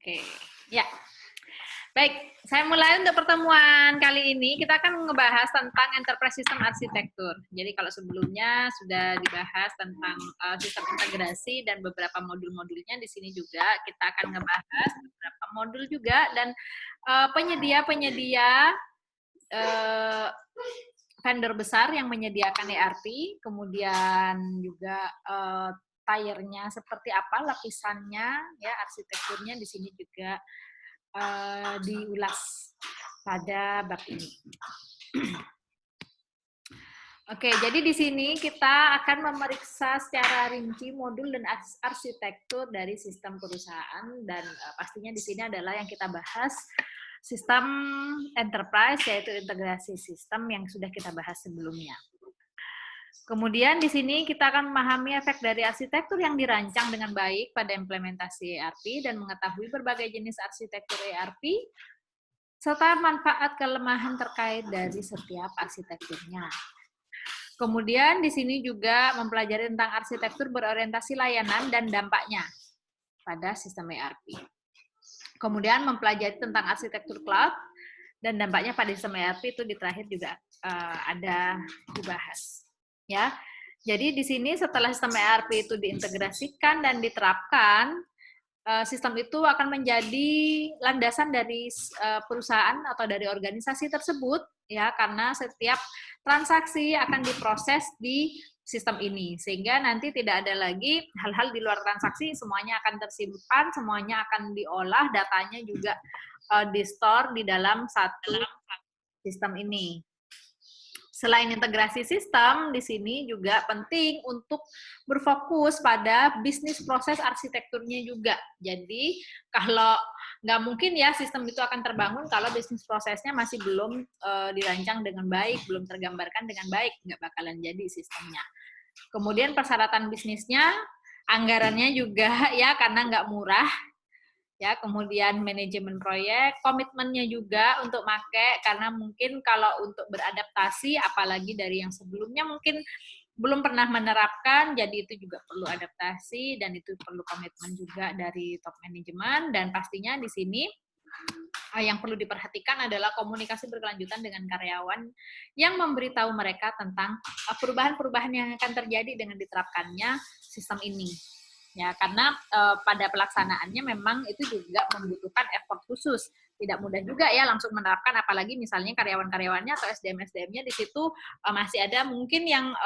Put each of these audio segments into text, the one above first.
Oke, ya. Baik, saya mulai untuk pertemuan kali ini. Kita akan ngebahas tentang enterprise system arsitektur. Jadi kalau sebelumnya sudah dibahas tentang sistem integrasi dan beberapa modul-modulnya, di sini juga kita akan ngebahas beberapa modul juga dan penyedia-penyedia vendor besar yang menyediakan ERP, kemudian juga tiernya seperti apa, lapisannya, ya arsitekturnya di sini juga diulas pada bab ini. Oke, jadi di sini kita akan memeriksa secara rinci modul dan arsitektur dari sistem perusahaan dan pastinya di sini adalah yang kita bahas sistem enterprise, yaitu integrasi sistem yang sudah kita bahas sebelumnya. Kemudian di sini kita akan memahami efek dari arsitektur yang dirancang dengan baik pada implementasi ERP dan mengetahui berbagai jenis arsitektur ERP serta manfaat kelemahan terkait dari setiap arsitekturnya. Kemudian di sini juga mempelajari tentang arsitektur berorientasi layanan dan dampaknya pada sistem ERP. Kemudian mempelajari tentang arsitektur cloud dan dampaknya pada sistem ERP itu di terakhir juga ada dibahas. Ya, jadi di sini setelah sistem ERP itu diintegrasikan dan diterapkan, sistem itu akan menjadi landasan dari perusahaan atau dari organisasi tersebut, ya, karena setiap transaksi akan diproses di sistem ini, sehingga nanti tidak ada lagi hal-hal di luar transaksi, semuanya akan tersimpan, semuanya akan diolah, datanya juga di-store di dalam satu sistem ini. Selain integrasi sistem, di sini juga penting untuk berfokus pada bisnis proses arsitekturnya juga. Jadi, kalau nggak mungkin ya sistem itu akan terbangun kalau bisnis prosesnya masih belum dirancang dengan baik, belum tergambarkan dengan baik, nggak bakalan jadi sistemnya. Kemudian persyaratan bisnisnya, anggarannya juga ya karena nggak murah, ya, kemudian manajemen proyek, komitmennya juga untuk make, karena mungkin kalau untuk beradaptasi, apalagi dari yang sebelumnya mungkin belum pernah menerapkan, jadi itu juga perlu adaptasi dan itu perlu komitmen juga dari top manajemen. Dan pastinya di sini yang perlu diperhatikan adalah komunikasi berkelanjutan dengan karyawan yang memberitahu mereka tentang perubahan-perubahan yang akan terjadi dengan diterapkannya sistem ini. Ya, karena pada pelaksanaannya memang itu juga membutuhkan effort khusus. Tidak mudah juga ya langsung menerapkan, apalagi misalnya karyawan-karyawannya atau SDM-SDM-nya di situ masih ada mungkin yang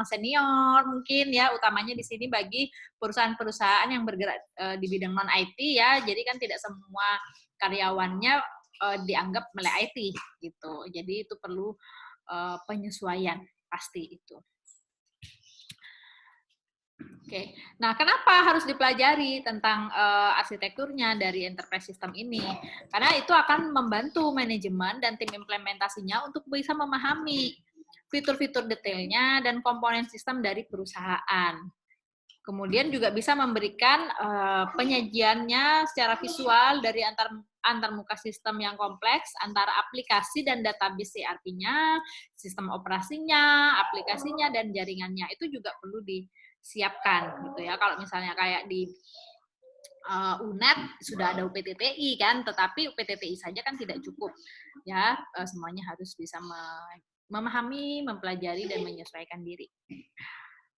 senior, mungkin ya, utamanya di sini bagi perusahaan-perusahaan yang bergerak di bidang non-IT ya. Jadi kan tidak semua karyawannya dianggap melek IT gitu. Jadi itu perlu penyesuaian pasti itu. Oke, nah kenapa harus dipelajari tentang arsitekturnya dari enterprise system ini? Karena itu akan membantu manajemen dan tim implementasinya untuk bisa memahami fitur-fitur detailnya dan komponen sistem dari perusahaan. Kemudian juga bisa memberikan penyajiannya secara visual dari antar muka sistem yang kompleks, antara aplikasi dan database ERP-nya, sistem operasinya, aplikasinya, dan jaringannya. Itu juga perlu disiapkan gitu ya. Kalau misalnya kayak di UNED sudah ada UPTTI kan, tetapi UPTTI saja kan tidak cukup ya, semuanya harus bisa memahami, mempelajari, dan menyesuaikan diri.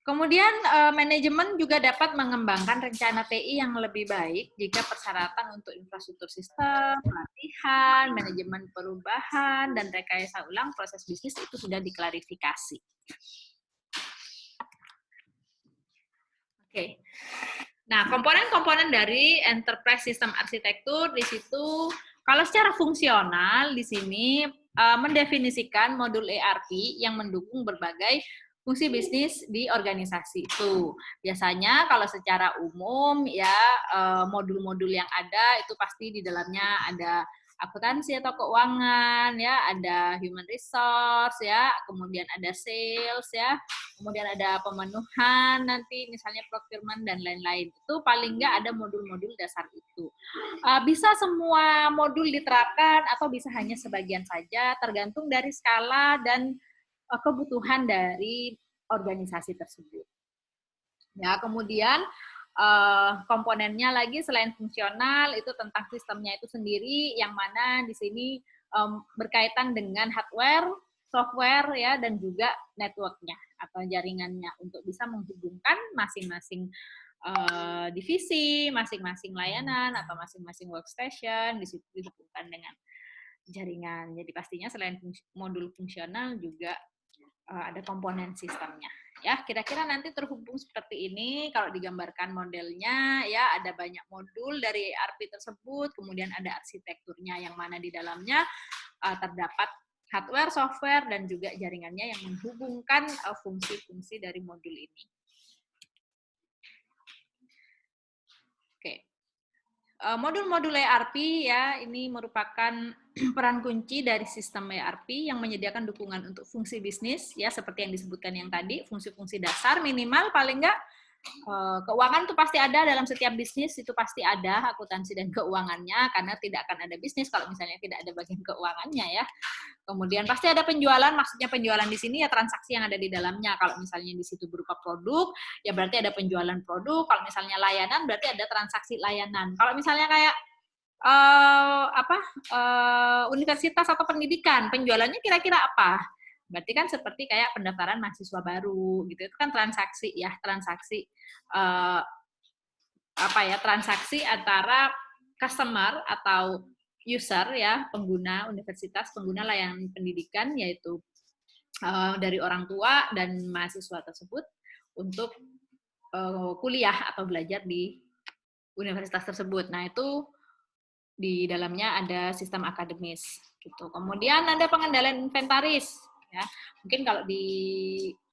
Kemudian manajemen juga dapat mengembangkan rencana TI yang lebih baik jika persyaratan untuk infrastruktur sistem, pelatihan, manajemen perubahan, dan rekayasa ulang proses bisnis itu sudah diklarifikasi. Oke. Nah, komponen-komponen dari enterprise system arsitektur di situ, kalau secara fungsional di sini mendefinisikan modul ERP yang mendukung berbagai fungsi bisnis di organisasi itu. Biasanya kalau secara umum ya modul-modul yang ada itu pasti di dalamnya ada akuntansi atau keuangan ya, ada human resource ya, kemudian ada sales ya, kemudian ada pemenuhan nanti misalnya procurement dan lain-lain. Itu paling nggak ada modul-modul dasar itu. Bisa semua modul diterapkan atau bisa hanya sebagian saja, tergantung dari skala dan kebutuhan dari organisasi tersebut. Ya, kemudian komponennya lagi selain fungsional itu tentang sistemnya itu sendiri, yang mana di sini berkaitan dengan hardware, software ya, dan juga networknya atau jaringannya untuk bisa menghubungkan masing-masing divisi, masing-masing layanan atau masing-masing workstation dihubungkan dengan jaringan. Jadi pastinya selain modul fungsional juga ada komponen sistemnya. Ya, kira-kira nanti terhubung seperti ini kalau digambarkan modelnya ya, ada banyak modul dari ERP tersebut, kemudian ada arsitekturnya yang mana di dalamnya terdapat hardware, software, dan juga jaringannya yang menghubungkan fungsi-fungsi dari modul ini. Oke. Modul-modul ERP ya, ini merupakan peran kunci dari sistem ERP yang menyediakan dukungan untuk fungsi bisnis ya, seperti yang disebutkan yang tadi, fungsi-fungsi dasar minimal paling enggak keuangan itu pasti ada dalam setiap bisnis, itu pasti ada akuntansi dan keuangannya, karena tidak akan ada bisnis kalau misalnya tidak ada bagian keuangannya ya. Kemudian pasti ada penjualan, maksudnya penjualan di sini ya transaksi yang ada di dalamnya. Kalau misalnya di situ berupa produk, ya berarti ada penjualan produk. Kalau misalnya layanan, berarti ada transaksi layanan. Kalau misalnya kayak universitas atau pendidikan, penjualannya kira-kira apa? Berarti kan seperti kayak pendaftaran mahasiswa baru gitu, itu kan transaksi ya, transaksi transaksi antara customer atau user ya, pengguna universitas, pengguna layanan pendidikan, yaitu dari orang tua dan mahasiswa tersebut untuk kuliah atau belajar di universitas tersebut. Nah, itu di dalamnya ada sistem akademis gitu. Kemudian ada pengendalian inventaris ya. Mungkin kalau di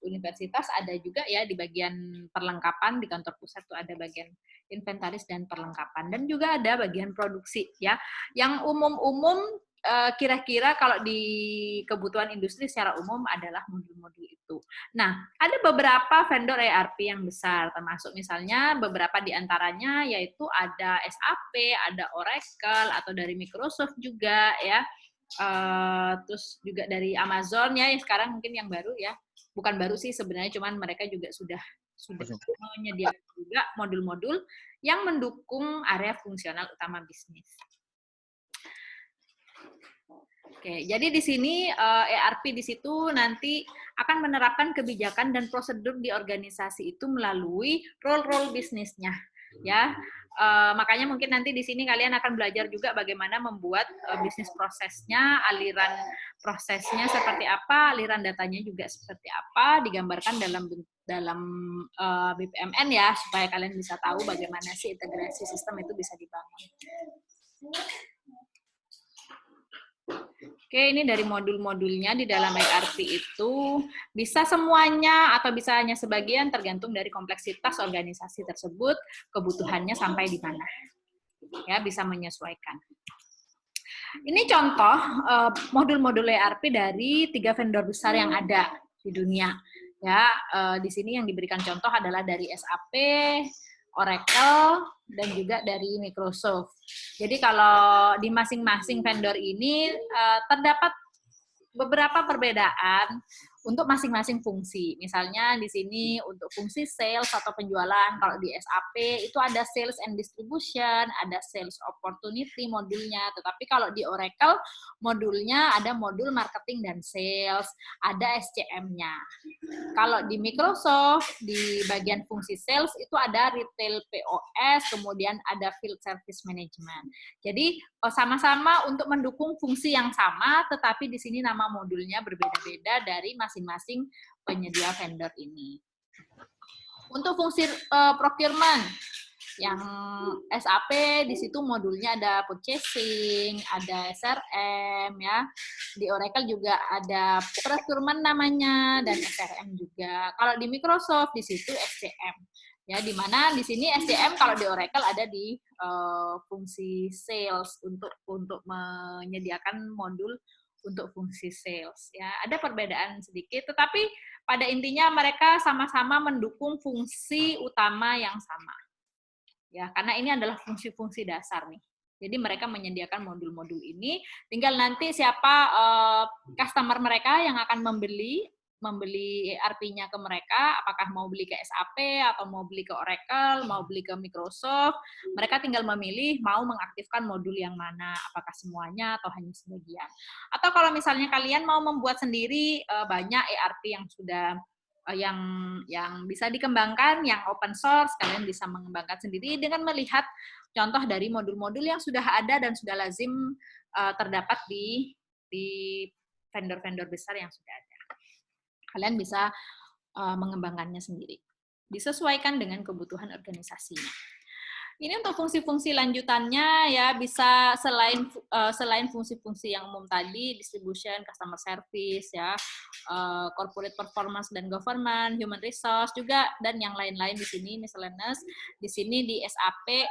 universitas ada juga ya di bagian perlengkapan, di kantor pusat tuh ada bagian inventaris dan perlengkapan, dan juga ada bagian produksi ya. Yang umum-umum kira-kira kalau di kebutuhan industri secara umum adalah modul-modul itu. Nah, ada beberapa vendor ERP yang besar, termasuk misalnya beberapa di antaranya yaitu ada SAP, ada Oracle, atau dari Microsoft juga ya. Terus juga dari Amazon ya, yang sekarang mungkin yang baru ya. Bukan baru sih sebenarnya, cuman mereka juga sudah menyediakan juga modul-modul yang mendukung area fungsional utama bisnis. Oke, jadi di sini ERP di situ nanti akan menerapkan kebijakan dan prosedur di organisasi itu melalui role-role bisnisnya, ya. Makanya mungkin nanti di sini kalian akan belajar juga bagaimana membuat bisnis prosesnya, aliran prosesnya seperti apa, aliran datanya juga seperti apa, digambarkan dalam BPMN ya, supaya kalian bisa tahu bagaimana sih integrasi sistem itu bisa dibangun. Oke, ini dari modul-modulnya di dalam ERP itu bisa semuanya atau bisa hanya sebagian, tergantung dari kompleksitas organisasi tersebut, kebutuhannya sampai di mana. Ya, bisa menyesuaikan. Ini contoh modul-modul ERP dari 3 vendor besar yang ada di dunia. Ya, di sini yang diberikan contoh adalah dari SAP, Oracle, dan juga dari Microsoft. Jadi kalau di masing-masing vendor ini terdapat beberapa perbedaan untuk masing-masing fungsi. Misalnya di sini untuk fungsi sales atau penjualan, kalau di SAP itu ada sales and distribution, ada sales opportunity modulnya. Tetapi kalau di Oracle modulnya ada modul marketing dan sales, ada SCM-nya. Kalau di Microsoft di bagian fungsi sales itu ada retail POS, kemudian ada field service management. Jadi sama-sama untuk mendukung fungsi yang sama, tetapi di sini nama modulnya berbeda-beda dari masing-masing penyedia vendor ini. Untuk fungsi procurement, yang SAP di situ modulnya ada purchasing, ada SRM ya. Di Oracle juga ada procurement namanya dan SRM juga. Kalau di Microsoft di situ SCM. Ya, di mana di sini SCM kalau di Oracle ada di fungsi sales untuk menyediakan modul untuk fungsi sales. Ya, ada perbedaan sedikit, tetapi pada intinya mereka sama-sama mendukung fungsi utama yang sama. Ya, karena ini adalah fungsi-fungsi dasar nih. Jadi mereka menyediakan modul-modul ini, tinggal nanti siapa customer mereka yang akan membeli membeli ERP-nya ke mereka, apakah mau beli ke SAP atau mau beli ke Oracle, mau beli ke Microsoft, mereka tinggal memilih mau mengaktifkan modul yang mana, apakah semuanya atau hanya sebagian. Atau kalau misalnya kalian mau membuat sendiri banyak ERP yang sudah yang bisa dikembangkan, yang open source, kalian bisa mengembangkan sendiri dengan melihat contoh dari modul-modul yang sudah ada dan sudah lazim terdapat di vendor-vendor besar yang sudah ada. Kalian bisa mengembangkannya sendiri. Disesuaikan dengan kebutuhan organisasinya. Ini untuk fungsi-fungsi lanjutannya ya bisa selain fungsi-fungsi yang umum tadi, distribution, customer service ya, corporate performance dan government, human resource juga dan yang lain-lain di sini miscellaneous. Di sini di SAP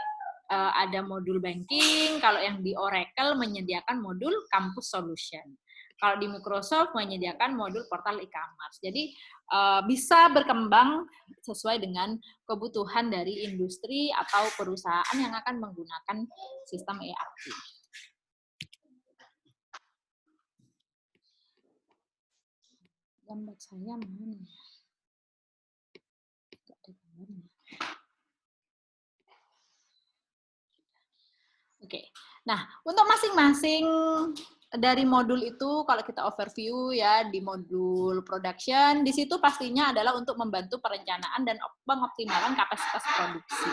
ada modul banking, kalau yang di Oracle menyediakan modul campus solution. Kalau di Microsoft menyediakan modul portal e-commerce. Jadi bisa berkembang sesuai dengan kebutuhan dari industri atau perusahaan yang akan menggunakan sistem ERP. Gambar saya mana ya? Tidak ada gambarnya. Oke. Nah, untuk masing-masing dari modul itu kalau kita overview ya di modul production, di situ pastinya adalah untuk membantu perencanaan dan pengoptimalan kapasitas produksi.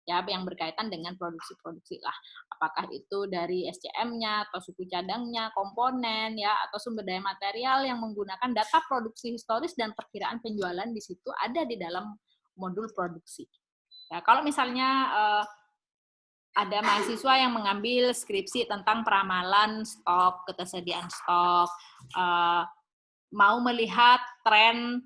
Ya, yang berkaitan dengan produksi-produksi lah. Apakah itu dari SCM-nya atau suku cadangnya, komponen ya atau sumber daya material yang menggunakan data produksi historis dan perkiraan penjualan di situ ada di dalam modul produksi. Ya, kalau misalnya ada mahasiswa yang mengambil skripsi tentang peramalan stok, ketersediaan stok, mau melihat tren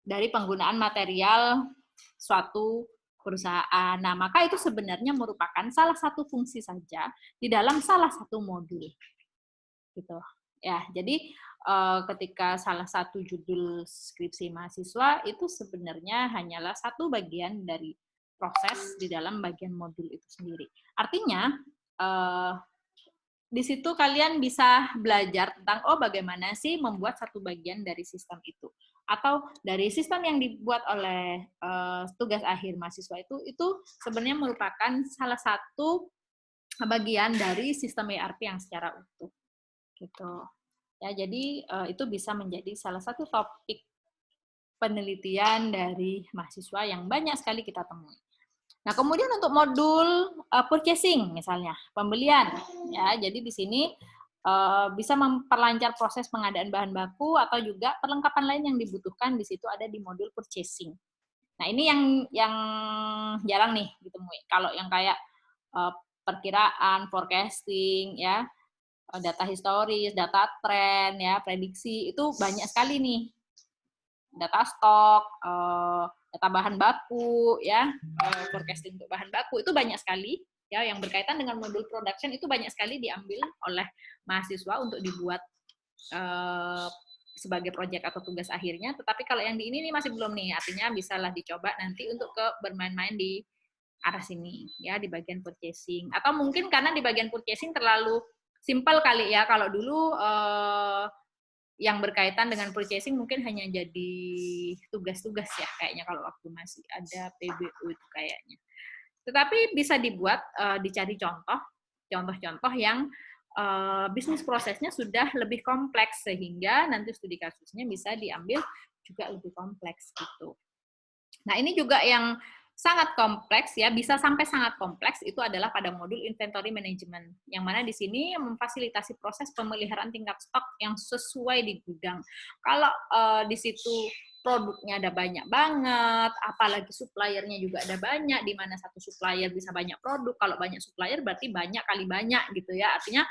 dari penggunaan material suatu perusahaan. Nah, maka itu sebenarnya merupakan salah satu fungsi saja di dalam salah satu modul. Gitu. Ya, jadi ketika salah satu judul skripsi mahasiswa itu sebenarnya hanyalah satu bagian dari proses di dalam bagian modul itu sendiri. Artinya, di situ kalian bisa belajar tentang, oh bagaimana sih membuat satu bagian dari sistem itu. Atau dari sistem yang dibuat oleh tugas akhir mahasiswa itu sebenarnya merupakan salah satu bagian dari sistem ERP yang secara utuh. Gitu. Ya, jadi itu bisa menjadi salah satu topik penelitian dari mahasiswa yang banyak sekali kita temui. Nah, kemudian untuk modul purchasing misalnya, pembelian ya. Jadi di sini bisa memperlancar proses pengadaan bahan baku atau juga perlengkapan lain yang dibutuhkan di situ ada di modul purchasing. Nah, ini yang jarang nih ditemui. Kalau yang kayak perkiraan, forecasting ya, data historis, data tren ya, prediksi itu banyak sekali nih. Data stok, data bahan baku ya, forecasting untuk bahan baku itu banyak sekali ya yang berkaitan dengan modul production itu banyak sekali diambil oleh mahasiswa untuk dibuat sebagai proyek atau tugas akhirnya. Tetapi kalau yang di ini masih belum nih, artinya bisalah dicoba nanti untuk bermain-main di arah sini ya di bagian purchasing. Atau mungkin karena di bagian purchasing terlalu simpel kali ya. Kalau dulu yang berkaitan dengan purchasing mungkin hanya jadi tugas-tugas ya kayaknya kalau waktu masih ada PBU itu kayaknya. Tetapi bisa dibuat dicari contoh-contoh yang bisnis prosesnya sudah lebih kompleks sehingga nanti studi kasusnya bisa diambil juga lebih kompleks gitu. Nah, ini juga yang sangat kompleks ya, bisa sampai sangat kompleks itu adalah pada modul inventory management. Yang mana di sini memfasilitasi proses pemeliharaan tingkat stok yang sesuai di gudang. Kalau di situ produknya ada banyak banget, apalagi suppliernya juga ada banyak, di mana satu supplier bisa banyak produk. Kalau banyak supplier berarti banyak kali banyak gitu ya. Artinya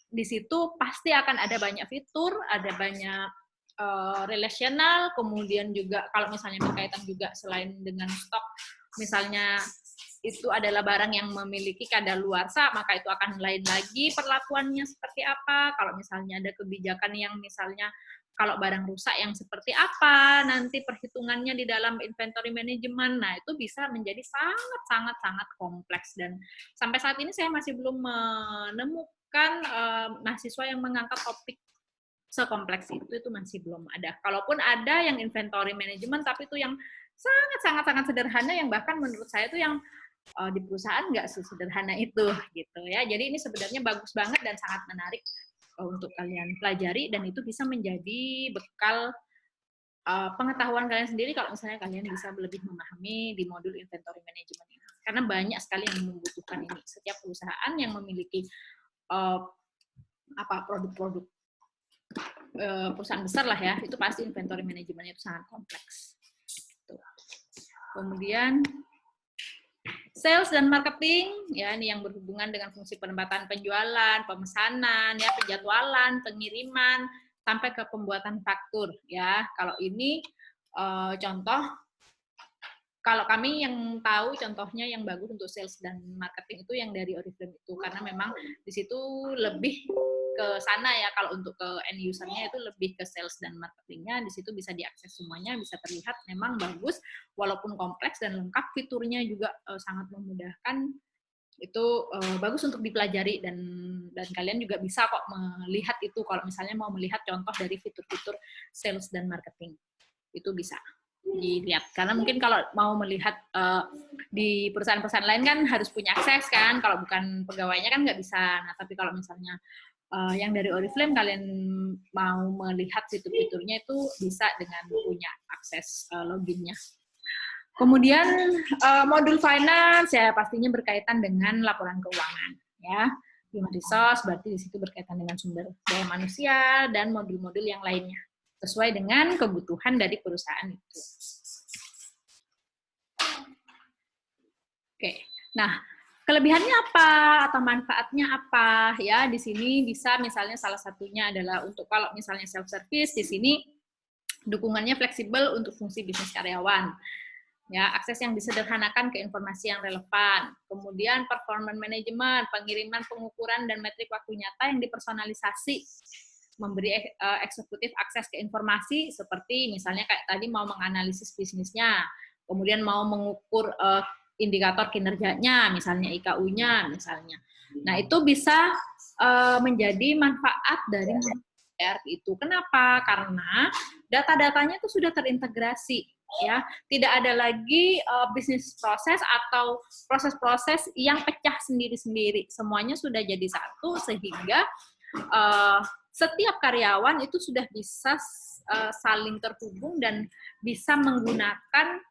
di situ pasti akan ada banyak fitur, ada banyak relasional, kemudian juga kalau misalnya berkaitan juga selain dengan stok, misalnya itu adalah barang yang memiliki kadaluarsa, maka itu akan lain lagi perlakuannya seperti apa. Kalau misalnya ada kebijakan yang misalnya kalau barang rusak yang seperti apa, nanti perhitungannya di dalam inventory management, nah itu bisa menjadi sangat kompleks. Dan sampai saat ini saya masih belum menemukan mahasiswa yang mengangkat topik sekompleks itu masih belum ada. Kalaupun ada yang inventory management, tapi itu yang sangat sederhana, yang bahkan menurut saya itu yang di perusahaan nggak sesederhana itu gitu ya. Jadi ini sebenarnya bagus banget dan sangat menarik untuk kalian pelajari, dan itu bisa menjadi bekal pengetahuan kalian sendiri kalau misalnya kalian bisa lebih memahami di modul inventory management ini. Karena banyak sekali yang membutuhkan ini. Setiap perusahaan yang memiliki produk-produk perusahaan besar lah ya, itu pasti inventory manajemennya itu sangat kompleks. Kemudian sales dan marketing, ya ini yang berhubungan dengan fungsi penempatan penjualan, pemesanan, ya penjadwalan, pengiriman, sampai ke pembuatan faktur. Ya kalau ini contoh. Kalau kami yang tahu contohnya yang bagus untuk sales dan marketing itu yang dari Oriflame itu, karena memang di situ lebih ke sana ya. Kalau untuk ke end usernya itu lebih ke sales dan marketingnya, di situ bisa diakses semuanya, bisa terlihat memang bagus, walaupun kompleks dan lengkap, fiturnya juga sangat memudahkan. Itu bagus untuk dipelajari, dan kalian juga bisa kok melihat itu kalau misalnya mau melihat contoh dari fitur-fitur sales dan marketing, itu bisa dilihat. Karena mungkin kalau mau melihat di perusahaan-perusahaan lain kan harus punya akses kan, kalau bukan pegawainya kan nggak bisa. Nah tapi kalau misalnya yang dari Oriflame kalian mau melihat fitur-fiturnya itu bisa dengan punya akses loginnya. Kemudian modul finance ya pastinya berkaitan dengan laporan keuangan ya. Human resource berarti di situ berkaitan dengan sumber daya manusia dan modul-modul yang lainnya sesuai dengan kebutuhan dari perusahaan itu. Oke. Nah, kelebihannya apa atau manfaatnya apa? Ya, di sini bisa misalnya salah satunya adalah untuk kalau misalnya self service, di sini dukungannya fleksibel untuk fungsi bisnis karyawan. Ya, akses yang disederhanakan ke informasi yang relevan. Kemudian performance management, pengiriman, pengukuran dan metrik waktu nyata yang dipersonalisasi, memberi eksekutif akses ke informasi seperti misalnya kayak tadi mau menganalisis bisnisnya, kemudian mau mengukur indikator kinerjanya, misalnya IKU-nya misalnya. Nah, itu bisa menjadi manfaat dari ERP itu. Kenapa? Karena data-datanya itu sudah terintegrasi ya. Tidak ada lagi bisnis proses atau proses-proses yang pecah sendiri-sendiri. Semuanya sudah jadi satu sehingga setiap karyawan itu sudah bisa saling terhubung dan bisa menggunakan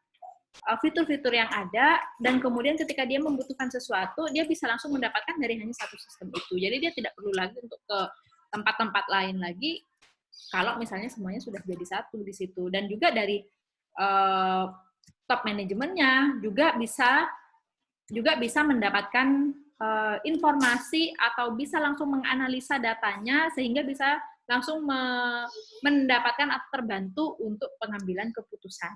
fitur-fitur yang ada, dan kemudian ketika dia membutuhkan sesuatu, dia bisa langsung mendapatkan dari hanya satu sistem itu. Jadi dia tidak perlu lagi untuk ke tempat-tempat lain lagi kalau misalnya semuanya sudah jadi satu di situ. Dan juga dari top manajemennya juga bisa mendapatkan informasi atau bisa langsung menganalisa datanya sehingga bisa langsung mendapatkan atau terbantu untuk pengambilan keputusan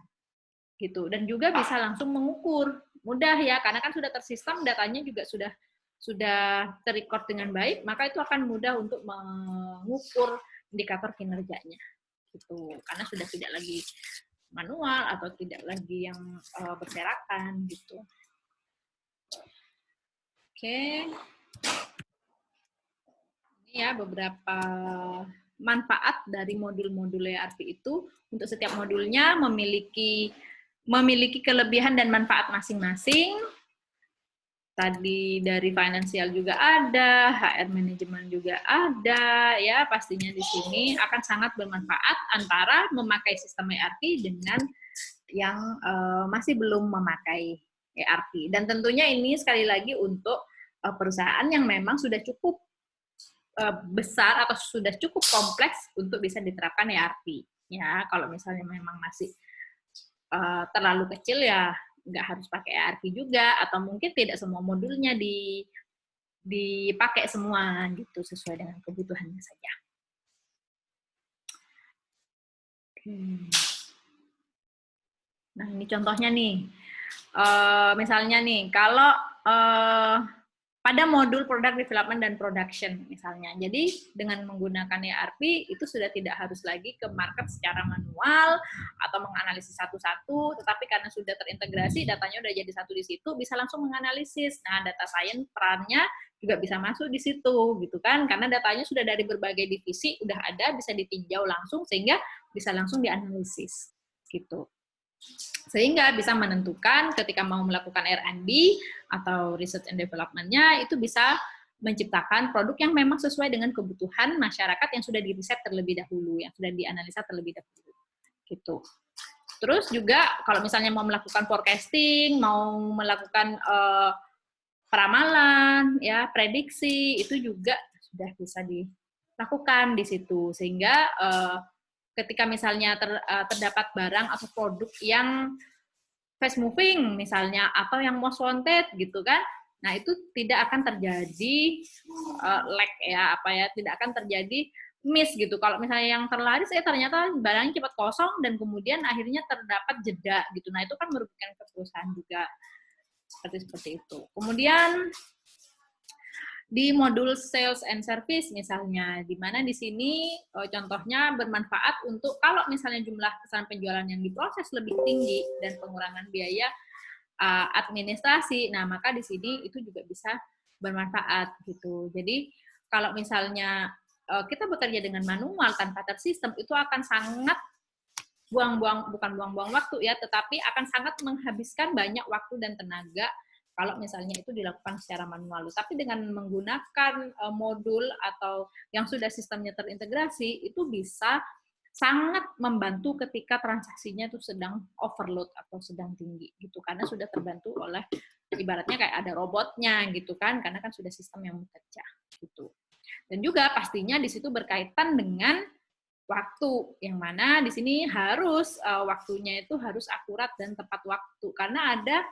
gitu, dan juga bisa langsung mengukur, mudah ya karena kan sudah tersistem, datanya juga sudah terrecord dengan baik, maka itu akan mudah untuk mengukur indikator kinerjanya gitu, karena sudah tidak lagi manual atau tidak lagi yang berserakan gitu. Oke. Ini ya beberapa manfaat dari modul-modul ERP itu. Untuk setiap modulnya memiliki kelebihan dan manfaat masing-masing. Tadi dari finansial juga ada, HR manajemen juga ada, ya pastinya di sini akan sangat bermanfaat antara memakai sistem ERP dengan yang masih belum memakai ERP. Dan tentunya ini sekali lagi untuk perusahaan yang memang sudah cukup besar atau sudah cukup kompleks untuk bisa diterapkan ERP. Ya, kalau misalnya memang masih terlalu kecil ya nggak harus pakai ERP juga, atau mungkin tidak semua modulnya dipakai semua gitu sesuai dengan kebutuhannya saja. Nah ini contohnya nih, misalnya nih kalau pada modul product development dan production misalnya. Jadi dengan menggunakan ERP itu sudah tidak harus lagi ke market secara manual atau menganalisis satu-satu, tetapi karena sudah terintegrasi, datanya udah jadi satu di situ, bisa langsung menganalisis. Nah, data science perannya juga bisa masuk di situ gitu kan, karena datanya sudah dari berbagai divisi udah ada, bisa ditinjau langsung sehingga bisa langsung dianalisis gitu. Sehingga bisa menentukan ketika mau melakukan R&D atau research and development-nya itu bisa menciptakan produk yang memang sesuai dengan kebutuhan masyarakat yang sudah diriset terlebih dahulu, yang sudah dianalisa terlebih dahulu. Gitu. Terus juga kalau misalnya mau melakukan forecasting, mau melakukan peramalan, ya prediksi, itu juga sudah bisa dilakukan di situ. Sehingga ketika misalnya terdapat barang atau produk yang fast moving misalnya atau yang most wanted gitu kan, nah itu tidak akan terjadi lag ya, tidak akan terjadi miss gitu. Kalau misalnya yang terlaris ternyata barangnya cepat kosong dan kemudian akhirnya terdapat jeda gitu, nah itu kan merugikan ke perusahaan juga, seperti itu. Kemudian di modul sales and service misalnya, di mana di sini contohnya bermanfaat untuk kalau misalnya jumlah pesanan penjualan yang diproses lebih tinggi dan pengurangan biaya administrasi, nah maka di sini itu juga bisa bermanfaat gitu. Jadi kalau misalnya kita bekerja dengan manual tanpa tersistem, itu akan sangat bukan buang-buang waktu ya, tetapi akan sangat menghabiskan banyak waktu dan tenaga kalau misalnya itu dilakukan secara manual. Tapi dengan menggunakan modul atau yang sudah sistemnya terintegrasi, itu bisa sangat membantu ketika transaksinya itu sedang overload atau sedang tinggi gitu, karena sudah terbantu oleh ibaratnya kayak ada robotnya gitu kan, karena kan sudah sistem yang bekerja gitu. Dan juga pastinya di situ berkaitan dengan waktu, yang mana di sini harus waktunya itu harus akurat dan tepat waktu, karena ada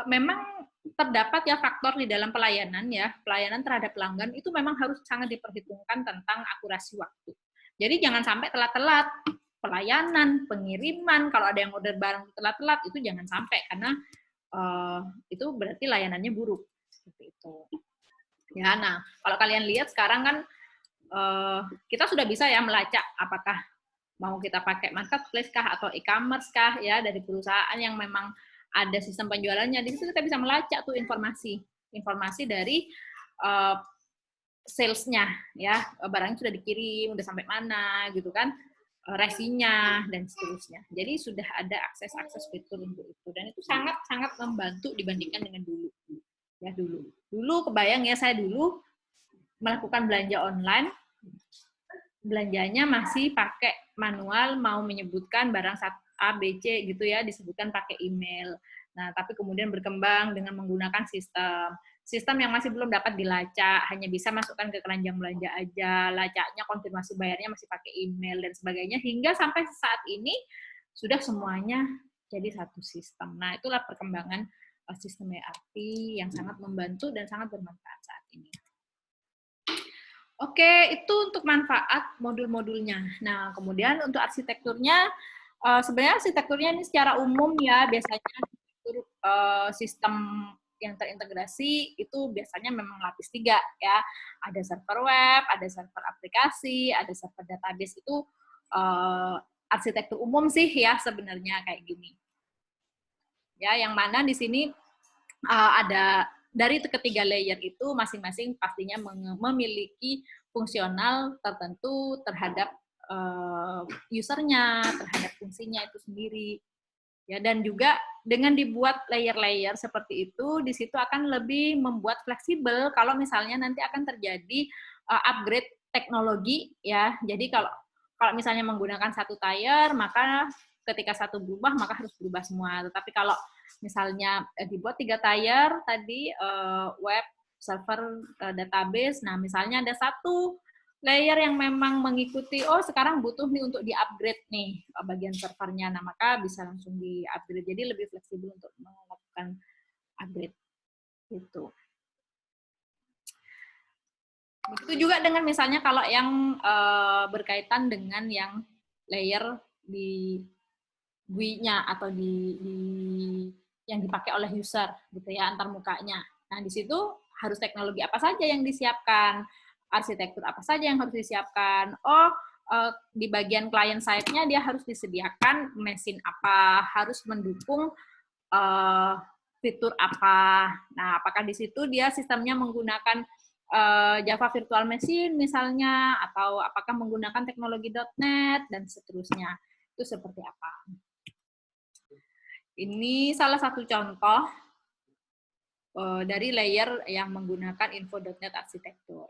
memang terdapat ya faktor di dalam pelayanan ya, pelayanan terhadap pelanggan itu memang harus sangat diperhitungkan tentang akurasi waktu. Jadi jangan sampai telat-telat pelayanan, pengiriman, kalau ada yang order barang telat-telat itu jangan sampai, karena itu berarti layanannya buruk seperti itu. Ya, nah kalau kalian lihat sekarang kan kita sudah bisa ya melacak apakah mau kita pakai marketplace kah atau e-commerce kah ya, dari perusahaan yang memang ada sistem penjualannya. Di situ kita bisa melacak tuh informasi dari sales-nya ya, barangnya sudah dikirim, udah sampai mana gitu kan, resinya dan seterusnya. Jadi sudah ada akses fitur untuk itu, dan itu sangat membantu dibandingkan dengan dulu. Ya dulu kebayang ya, saya dulu melakukan belanja online, belanjanya masih pakai manual, mau menyebutkan barang A, B, C gitu ya, disebutkan pakai email. Nah, tapi kemudian berkembang dengan menggunakan sistem yang masih belum dapat dilacak, hanya bisa masukkan ke keranjang belanja aja, lacaknya, konfirmasi bayarnya masih pakai email dan sebagainya, hingga sampai saat ini sudah semuanya jadi satu sistem. Nah, itulah perkembangan sistem ERP yang sangat membantu dan sangat bermanfaat saat ini. Oke, itu untuk manfaat modul-modulnya. Nah, kemudian untuk arsitekturnya, sebenarnya arsitekturnya ini secara umum ya, biasanya sistem yang terintegrasi itu biasanya memang lapis 3 ya. Ada server web, ada server aplikasi, ada server database. Itu arsitektur umum sih ya sebenarnya kayak gini. Ya, yang mana di sini ada dari ketiga layer itu masing-masing pastinya memiliki fungsional tertentu terhadap usernya, terhadap fungsinya itu sendiri. Ya, dan juga dengan dibuat layer-layer seperti itu, di situ akan lebih membuat fleksibel kalau misalnya nanti akan terjadi upgrade teknologi ya. Jadi kalau misalnya menggunakan satu tier, maka ketika satu berubah maka harus berubah semua. Tetapi kalau misalnya dibuat 3 tier tadi, web, server, database, nah misalnya ada satu layer yang memang mengikuti, oh sekarang butuh nih untuk di-upgrade nih bagian servernya, nah maka bisa langsung di-upgrade, jadi lebih fleksibel untuk melakukan upgrade gitu. Begitu juga dengan misalnya kalau yang berkaitan dengan yang layer di GUI-nya atau di yang dipakai oleh user gitu ya, antar mukanya. Nah, di situ harus teknologi apa saja yang disiapkan, arsitektur apa saja yang harus disiapkan. Oh, di bagian client side-nya dia harus disediakan mesin apa, harus mendukung fitur apa. Nah, apakah di situ dia sistemnya menggunakan Java Virtual Machine misalnya, atau apakah menggunakan teknologi .NET, dan seterusnya. Itu seperti apa. Ini salah satu contoh dari layer yang menggunakan info.NET arsitektur.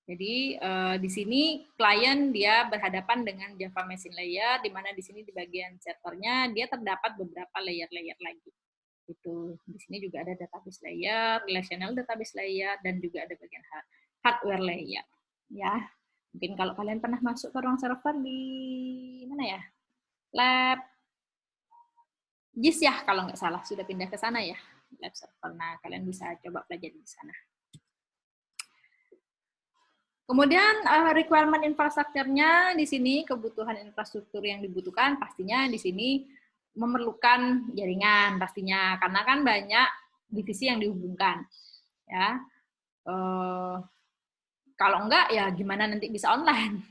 Jadi di sini klien dia berhadapan dengan Java Machine Layer, di mana di sini di bagian servernya dia terdapat beberapa layer-layer lagi. Itu di sini juga ada database layer, relational database layer, dan juga ada bagian hardware layer. Ya, mungkin kalau kalian pernah masuk ke ruang server di mana ya? Lab JIS ya, kalau nggak salah sudah pindah ke sana ya, lab server. Nah, kalian bisa coba pelajari di sana. Kemudian requirement infrastrukturnya di sini, kebutuhan infrastruktur yang dibutuhkan pastinya di sini memerlukan jaringan pastinya, karena kan banyak divisi yang dihubungkan. Ya, kalau enggak ya gimana nanti bisa online,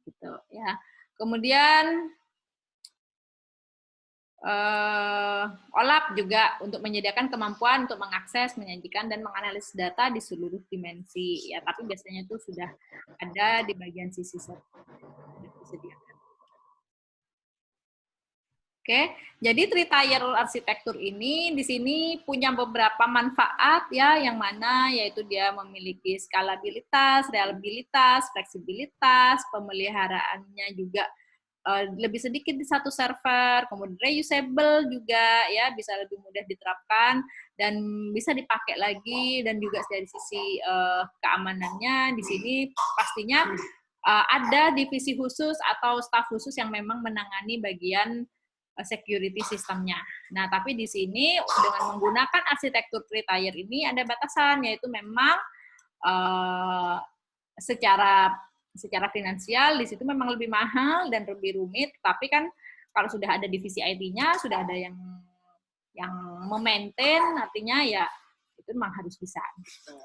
gitu ya. Kemudian OLAP juga untuk menyediakan kemampuan untuk mengakses, menyajikan, dan menganalisis data di seluruh dimensi. Ya, tapi biasanya itu sudah ada di bagian sisi server. Disediakan. Oke, jadi three-tier arsitektur ini di sini punya beberapa manfaat ya, yang mana yaitu dia memiliki skalabilitas, reliabilitas, fleksibilitas, pemeliharaannya juga lebih sedikit di satu server, kemudian reusable juga ya, bisa lebih mudah diterapkan dan bisa dipakai lagi, dan juga dari sisi keamanannya di sini pastinya ada divisi khusus atau staf khusus yang memang menangani bagian security sistemnya. Nah, tapi di sini dengan menggunakan arsitektur three-tier ini ada batasan, yaitu memang secara finansial di situ memang lebih mahal dan lebih rumit, tapi kan kalau sudah ada divisi IT-nya, sudah ada yang memaintain, artinya ya itu memang harus bisa. Gitu.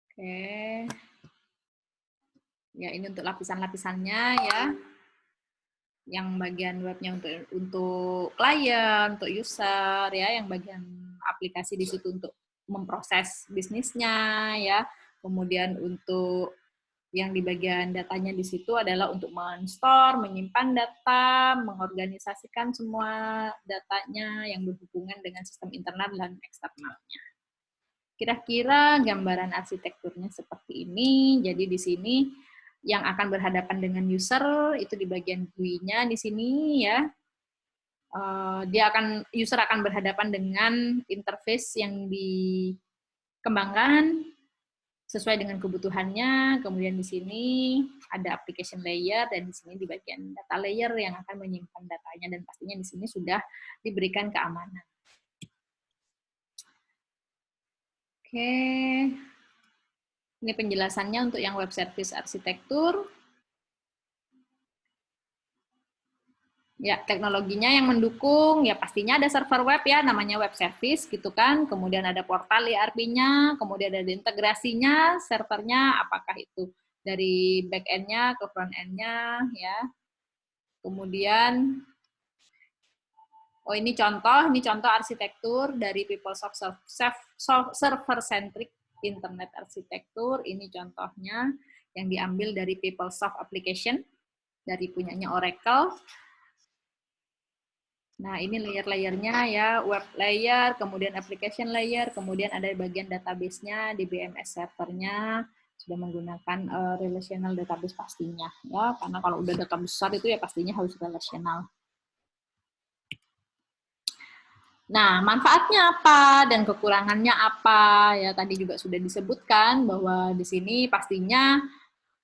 Oke. Ya, ini untuk lapisan-lapisannya ya. Yang bagian webnya untuk klien, untuk user ya, yang bagian aplikasi di situ untuk memproses bisnisnya ya. Kemudian untuk yang di bagian datanya di situ adalah untuk men-store, menyimpan data, mengorganisasikan semua datanya yang berhubungan dengan sistem internal dan eksternalnya. Kira-kira gambaran arsitekturnya seperti ini. Jadi di sini yang akan berhadapan dengan user itu di bagian GUI-nya di sini ya. User akan berhadapan dengan interface yang dikembangkan sesuai dengan kebutuhannya. Kemudian di sini ada application layer, dan di sini di bagian data layer yang akan menyimpan datanya, dan pastinya di sini sudah diberikan keamanan. Oke. Ini penjelasannya untuk yang web service arsitektur. Ya, teknologinya yang mendukung, ya pastinya ada server web ya, namanya web service gitu kan. Kemudian ada portal ERP-nya, kemudian ada integrasinya, servernya, apakah itu dari back-end-nya ke front-end-nya ya. Kemudian, ini contoh arsitektur dari PeopleSoft Server-Centric Internet Arsitektur. Ini contohnya yang diambil dari PeopleSoft Application, dari punyanya Oracle. Nah, ini layer-layernya ya, web layer, kemudian application layer, kemudian ada bagian database-nya, di BMS servernya, sudah menggunakan relational database pastinya. Ya, karena kalau udah data besar itu ya pastinya harus relational. Nah, manfaatnya apa dan kekurangannya apa? Ya, tadi juga sudah disebutkan bahwa di sini pastinya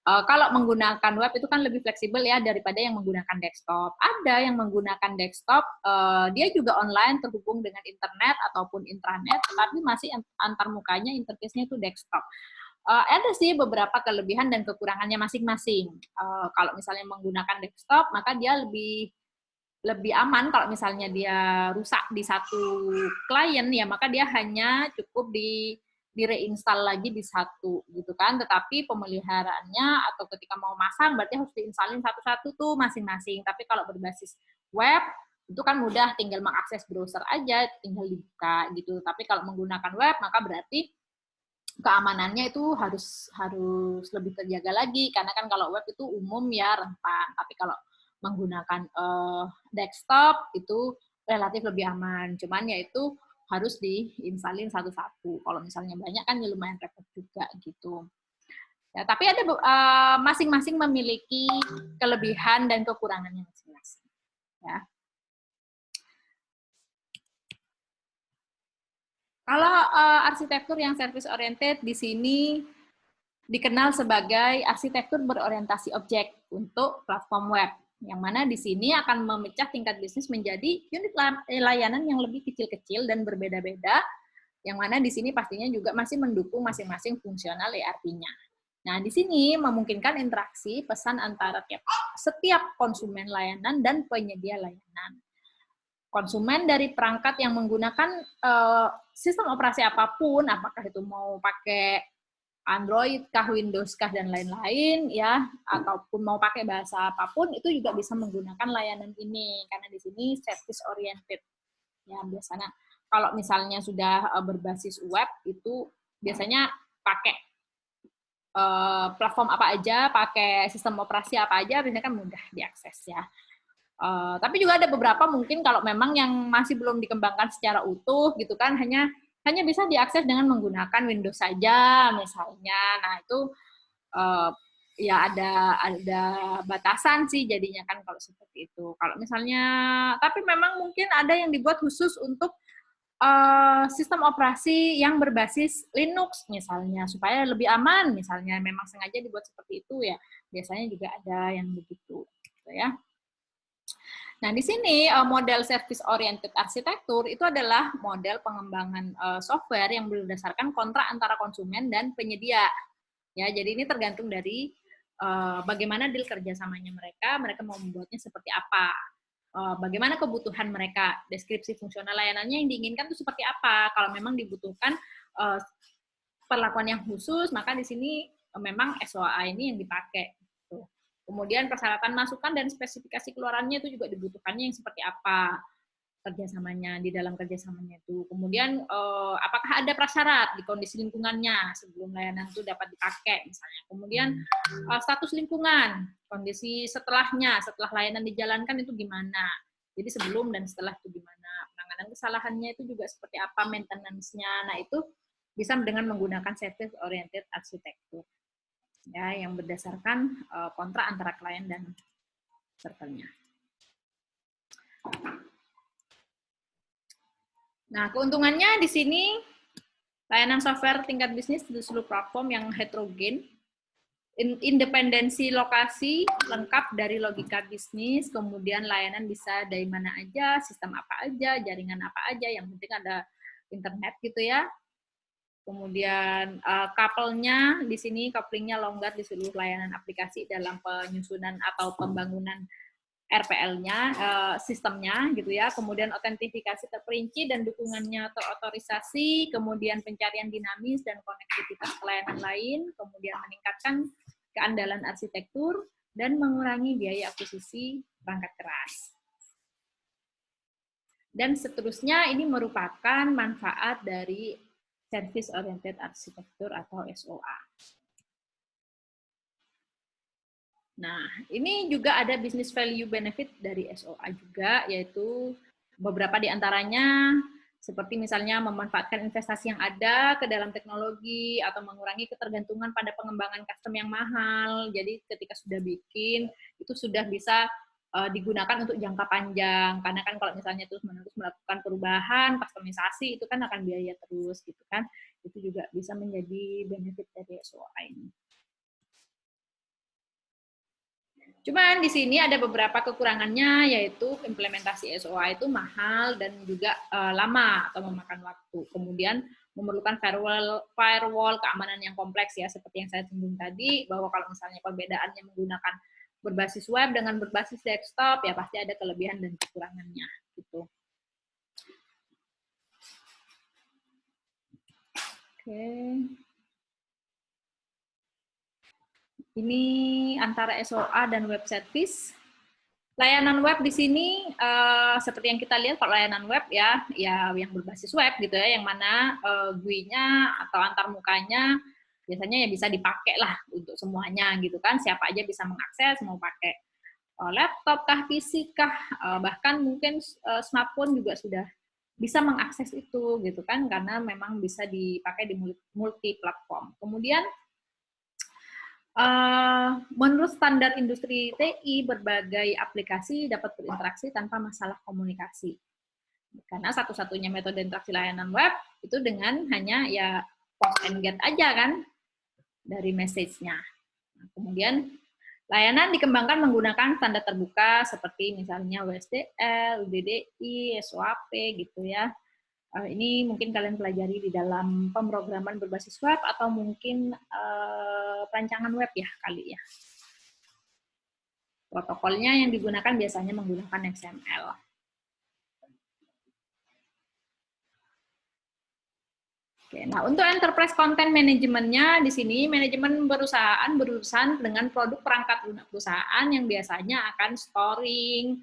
kalau menggunakan web itu kan lebih fleksibel ya daripada yang menggunakan desktop. Ada yang menggunakan desktop, dia juga online terhubung dengan internet ataupun intranet, tetapi masih antar mukanya interface-nya itu desktop. Ada sih beberapa kelebihan dan kekurangannya masing-masing. Kalau misalnya menggunakan desktop, maka dia lebih lebih aman kalau misalnya dia rusak di satu klien, ya maka dia hanya cukup di reinstall lagi di satu gitu kan. Tetapi pemeliharaannya atau ketika mau masang berarti harus diinstalin satu-satu tuh masing-masing. Tapi kalau berbasis web itu kan mudah, tinggal mengakses browser aja, tinggal dibuka gitu. Tapi kalau menggunakan web maka berarti keamanannya itu harus lebih terjaga lagi, karena kan kalau web itu umum ya, rentan. Tapi kalau menggunakan desktop itu relatif lebih aman. Cuman ya itu harus diinstalin satu-satu. Kalau misalnya banyak kan ya lumayan repot juga gitu. Ya, tapi ada masing-masing memiliki kelebihan dan kekurangannya masing-masing. Ya. Kalau arsitektur yang service oriented di sini dikenal sebagai arsitektur berorientasi objek untuk platform web, yang mana di sini akan memecah tingkat bisnis menjadi unit layanan yang lebih kecil-kecil dan berbeda-beda, yang mana di sini pastinya juga masih mendukung masing-masing fungsional ERP-nya. Nah, di sini memungkinkan interaksi pesan antara setiap konsumen layanan dan penyedia layanan. Konsumen dari perangkat yang menggunakan sistem operasi apapun, apakah itu mau pakai Android kah, Windows kah, dan lain-lain ya, ataupun mau pakai bahasa apapun itu juga bisa menggunakan layanan ini karena di sini service oriented. Ya, biasanya kalau misalnya sudah berbasis web itu biasanya pakai platform apa aja, pakai sistem operasi apa aja, biasanya kan mudah diakses ya. Tapi juga ada beberapa mungkin kalau memang yang masih belum dikembangkan secara utuh gitu kan, hanya bisa diakses dengan menggunakan Windows saja misalnya. Nah itu ya ada batasan sih jadinya kan kalau seperti itu. Kalau misalnya, tapi memang mungkin ada yang dibuat khusus untuk sistem operasi yang berbasis Linux misalnya supaya lebih aman misalnya, memang sengaja dibuat seperti itu ya. Biasanya juga ada yang begitu gitu ya. Nah, di sini model service oriented arsitektur itu adalah model pengembangan software yang berdasarkan kontrak antara konsumen dan penyedia. Ya, jadi ini tergantung dari bagaimana deal kerjasamanya mereka mau membuatnya seperti apa. Bagaimana kebutuhan mereka, deskripsi fungsional layanannya yang diinginkan itu seperti apa. Kalau memang dibutuhkan perlakuan yang khusus, maka di sini memang SOA ini yang dipakai. Kemudian persyaratan masukan dan spesifikasi keluarannya itu juga dibutuhkannya yang seperti apa kerjasamanya, di dalam kerjasamanya itu. Kemudian apakah ada prasyarat di kondisi lingkungannya sebelum layanan itu dapat dipakai misalnya. Kemudian status lingkungan, kondisi setelahnya, setelah layanan dijalankan itu gimana. Jadi sebelum dan setelah itu gimana. Penanganan kesalahannya itu juga seperti apa, maintenance-nya. Nah itu bisa dengan menggunakan service oriented architecture. Ya, yang berdasarkan kontrak antara klien dan servernya. Nah, keuntungannya di sini layanan software tingkat bisnis di seluruh platform yang heterogen, independensi lokasi lengkap dari logika bisnis, kemudian layanan bisa dari mana aja, sistem apa aja, jaringan apa aja, yang penting ada internet gitu ya. Kemudian couple-nya di sini couplingnya longgar di seluruh layanan aplikasi dalam penyusunan atau pembangunan RPL-nya, sistemnya gitu ya. Kemudian autentifikasi terperinci dan dukungannya terotorisasi, kemudian pencarian dinamis dan konektivitas layanan lain, kemudian meningkatkan keandalan arsitektur dan mengurangi biaya akuisisi perangkat keras. Dan seterusnya ini merupakan manfaat dari Service Oriented Architecture atau SOA. Nah, ini juga ada business value benefit dari SOA juga, yaitu beberapa di antaranya seperti misalnya memanfaatkan investasi yang ada ke dalam teknologi atau mengurangi ketergantungan pada pengembangan custom yang mahal. Jadi ketika sudah bikin, itu sudah bisa digunakan untuk jangka panjang, karena kan kalau misalnya terus-menerus melakukan perubahan, customisasi, itu kan akan biaya terus gitu kan. Itu juga bisa menjadi benefit dari SOA ini. Cuman di sini ada beberapa kekurangannya, yaitu implementasi SOA itu mahal dan juga lama atau memakan waktu. Kemudian memerlukan firewall keamanan yang kompleks ya, seperti yang saya singgung tadi, bahwa kalau misalnya perbedaannya menggunakan berbasis web dengan berbasis desktop, ya pasti ada kelebihan dan kekurangannya gitu. Oke. Ini antara SOA dan web service. Layanan web di sini seperti yang kita lihat, kalau layanan web ya yang berbasis web gitu ya, yang mana GUI-nya atau antarmukanya biasanya ya bisa dipakai lah untuk semuanya gitu kan, siapa aja bisa mengakses, mau pakai laptop kah, PC kah, bahkan mungkin smartphone juga sudah bisa mengakses itu gitu kan, karena memang bisa dipakai di multi platform. Kemudian menurut standar industri TI, berbagai aplikasi dapat berinteraksi tanpa masalah komunikasi. Karena satu-satunya metode interaksi layanan web itu dengan hanya ya post and get aja kan dari message-nya. Nah, kemudian layanan dikembangkan menggunakan standar terbuka seperti misalnya WSDL, UDDI, SOAP gitu ya. Ini mungkin kalian pelajari di dalam pemrograman berbasis web atau mungkin perancangan web ya kali ya. Protokolnya yang digunakan biasanya menggunakan XML. Oke, nah untuk enterprise content manajemennya di sini manajemen perusahaan berurusan dengan produk perangkat lunak perusahaan yang biasanya akan storing,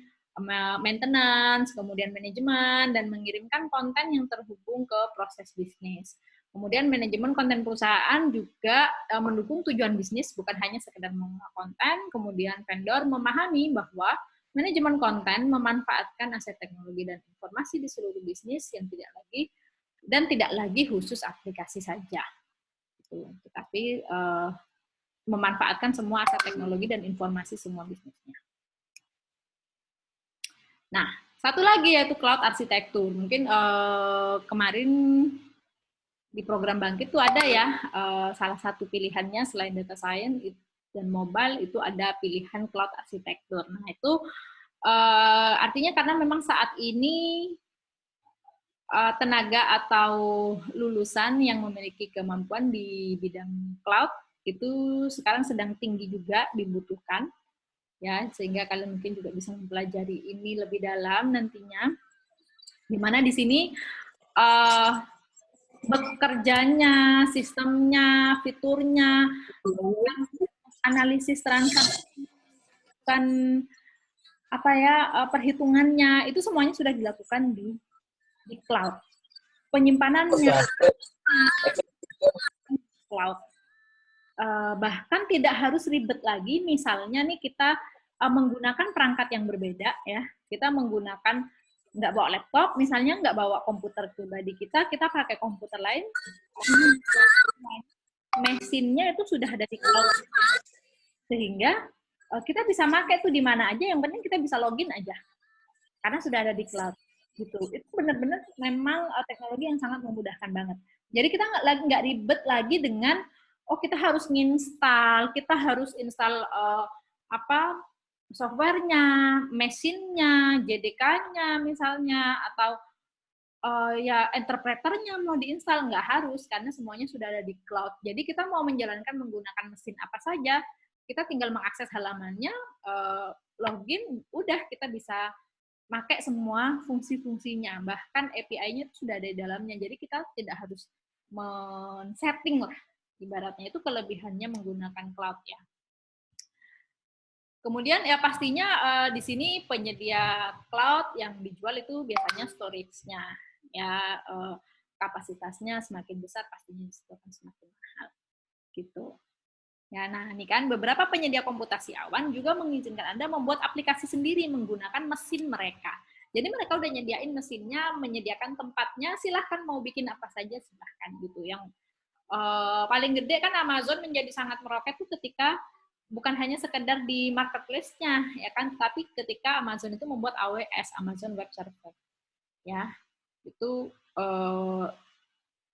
maintenance, kemudian manajemen, dan mengirimkan konten yang terhubung ke proses bisnis. Kemudian manajemen konten perusahaan juga mendukung tujuan bisnis, bukan hanya sekedar mengolah konten. Kemudian vendor memahami bahwa manajemen konten memanfaatkan aset teknologi dan informasi di seluruh bisnis yang tidak lagi khusus aplikasi saja. Tetapi memanfaatkan semua aset teknologi dan informasi semua bisnisnya. Nah, satu lagi yaitu cloud arsitektur. Mungkin kemarin di program Bangkit itu ada ya, salah satu pilihannya selain data science dan mobile itu ada pilihan cloud arsitektur. Nah, itu artinya karena memang saat ini tenaga atau lulusan yang memiliki kemampuan di bidang cloud itu sekarang sedang tinggi juga dibutuhkan. Ya, sehingga kalian mungkin juga bisa mempelajari ini lebih dalam nantinya. Di mana di sini bekerjanya, sistemnya, fiturnya, analisis transaksi, kan apa ya perhitungannya itu semuanya sudah dilakukan di cloud. Penyimpanannya cloud. Bahkan tidak harus ribet lagi, misalnya nih kita menggunakan perangkat yang berbeda ya, kita menggunakan nggak bawa laptop, misalnya nggak bawa komputer pribadi kita pakai komputer lain, mesinnya itu sudah ada di cloud, sehingga kita bisa pakai tuh di mana aja, yang penting kita bisa login aja, karena sudah ada di cloud. Gitu. Itu benar-benar memang teknologi yang sangat memudahkan banget. Jadi kita nggak ribet lagi dengan kita harus kita harus install softwarenya, mesinnya, JDK-nya misalnya, atau ya interpreternya mau diinstal, nggak harus karena semuanya sudah ada di cloud. Jadi kita mau menjalankan menggunakan mesin apa saja, kita tinggal mengakses halamannya, login, udah kita bisa pakai semua fungsi-fungsinya, bahkan API-nya sudah ada di dalamnya, jadi kita tidak harus men-setting lah, ibaratnya itu kelebihannya menggunakan cloud ya. Kemudian ya pastinya di sini penyedia cloud yang dijual itu biasanya storage-nya, ya kapasitasnya semakin besar pastinya akan semakin mahal, gitu. Ya, nah ini kan beberapa penyedia komputasi awan juga mengizinkan Anda membuat aplikasi sendiri menggunakan mesin mereka. Jadi mereka udah nyediain mesinnya, menyediakan tempatnya, silahkan mau bikin apa saja silahkan gitu. Yang paling gede kan Amazon menjadi sangat meroket tuh ketika bukan hanya sekedar di marketplace-nya ya kan, tapi ketika Amazon itu membuat AWS, Amazon Web Server. Ya, itu